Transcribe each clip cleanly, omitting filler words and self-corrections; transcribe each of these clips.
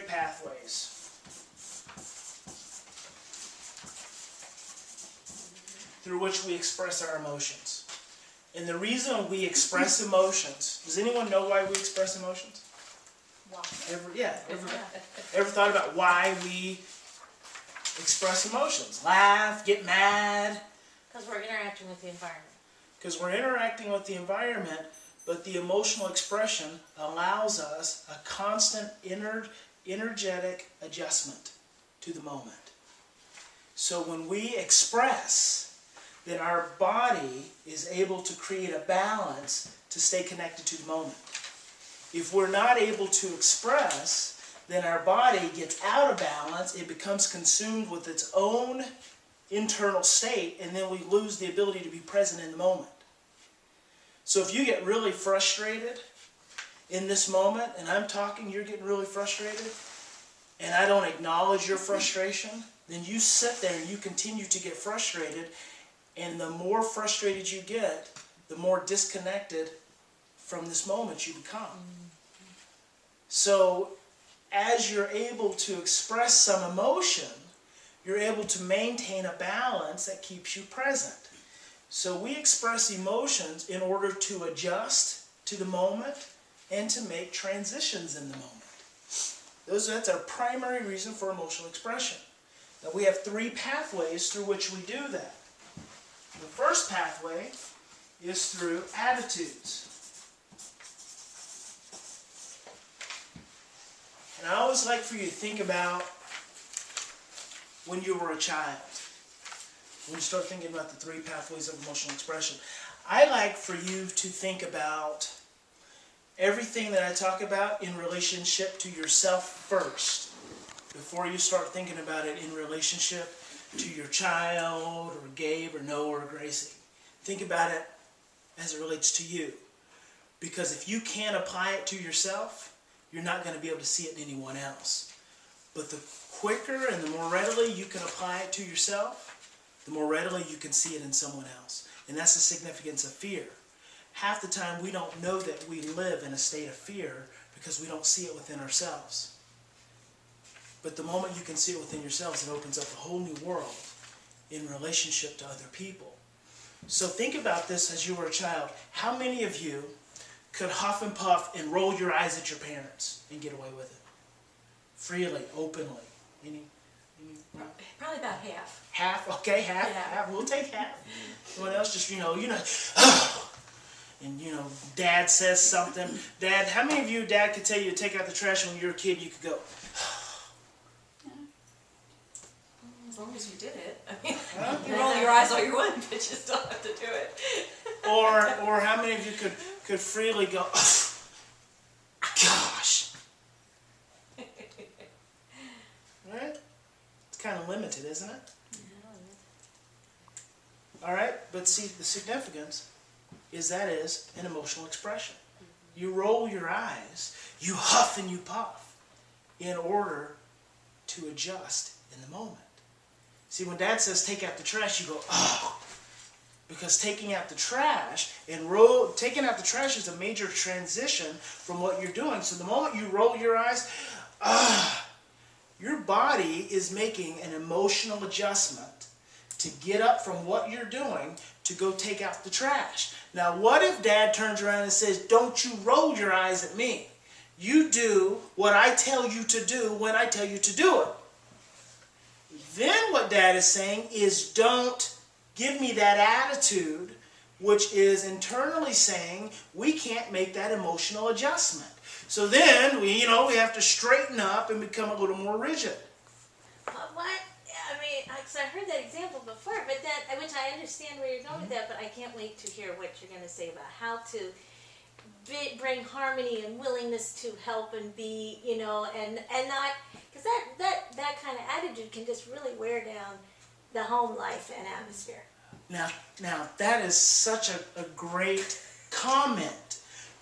primary pathways through which we express our emotions. And the reason we express emotions, does anyone know why we express emotions? Wow. Ever thought about why we express emotions? Laugh, get mad. Because we're interacting with the environment. Because we're interacting with the environment, but the emotional expression allows us a constant energetic adjustment to the moment. So when we express, then our body is able to create a balance to stay connected to the moment. If we're not able to express, then our body gets out of balance, it becomes consumed with its own internal state, and then we lose the ability to be present in the moment. So if you get really frustrated in this moment, and I'm talking, you're getting really frustrated, and I don't acknowledge your frustration, then you sit there and you continue to get frustrated, and the more frustrated you get, the more disconnected from this moment you become. So as you're able to express some emotion, you're able to maintain a balance that keeps you present. So we express emotions in order to adjust to the moment and to make transitions in the moment. That's our primary reason for emotional expression. Now we have three pathways through which we do that. The first pathway is through attitudes. And I always like for you to think about when you were a child. When you start thinking about the three pathways of emotional expression. I like for you to think about everything that I talk about in relationship to yourself first, before you start thinking about it in relationship to your child, or Gabe, or Noah, or Gracie. Think about it as it relates to you. Because if you can't apply it to yourself, you're not going to be able to see it in anyone else. But the quicker and the more readily you can apply it to yourself, the more readily you can see it in someone else. And that's the significance of fear. Half the time we don't know that we live in a state of fear because we don't see it within ourselves. But the moment you can see it within yourselves, it opens up a whole new world in relationship to other people. So think about this as you were a child. How many of you could huff and puff and roll your eyes at your parents and get away with it? Freely, openly. Any? Probably about half. Half? Okay, half. Yeah. Half. We'll take half. Someone else just, and Dad says something. Dad, how many of you, Dad could tell you to take out the trash when you were a kid, you could go, As long as you did it. I mean, you roll your eyes all you want, but you still have to do it. or how many of you could freely go, gosh. Right? It's kind of limited, isn't it? All right, but see, the significance is that is an emotional expression. You roll your eyes, you huff and you puff in order to adjust in the moment. See, when Dad says take out the trash, you go, oh. Because taking out the trash taking out the trash is a major transition from what you're doing. So the moment you roll your eyes, your body is making an emotional adjustment to get up from what you're doing to go take out the trash. Now, what if Dad turns around and says, don't you roll your eyes at me. You do what I tell you to do when I tell you to do it. Then what Dad is saying is, don't give me that attitude, which is internally saying we can't make that emotional adjustment. So then we have to straighten up and become a little more rigid. What? I mean, because I heard that example before, but which I understand where you're going with that, but I can't wait to hear what you're going to say about how to bring harmony and willingness to help and be, and not, because that kind of attitude can just really wear down the home life and atmosphere. Now that is such a great comment,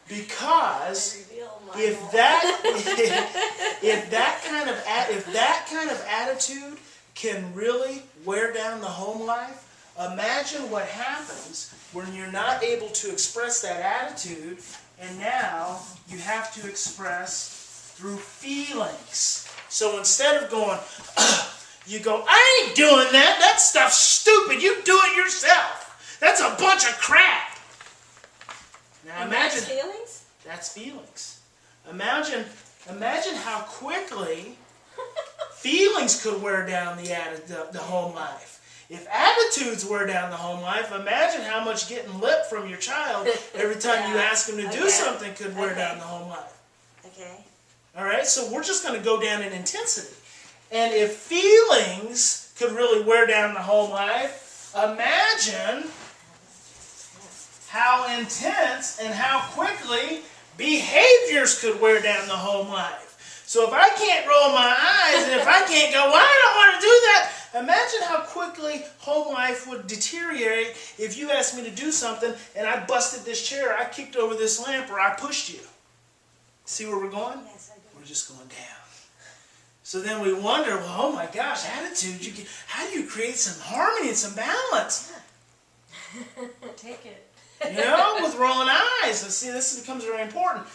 because if that kind of attitude can really wear down the home life, imagine what happens when you're not able to express that attitude, and now you have to express through feelings. So instead of going, you go, I ain't doing that. That stuff's stupid. You do it yourself. That's a bunch of crap. Now And imagine. that's feelings? That's feelings. Imagine how quickly feelings could wear down the home life. If attitudes wear down the home life, imagine how much getting lip from your child every time you ask him to do something could wear down the home life. Okay. All right, so we're just going to go down in intensity. And if feelings could really wear down the home life, imagine how intense and how quickly behaviors could wear down the home life. So if I can't roll my eyes and if I can't go, well, I don't want to do that, imagine how quickly home life would deteriorate if you asked me to do something and I busted this chair, I kicked over this lamp, or I pushed you. See where we're going? Yes, I do. We're just going down. So then we wonder, well, oh my gosh, attitude, how do you create some harmony and some balance? Take it. With rolling eyes. Let's see, this becomes very important.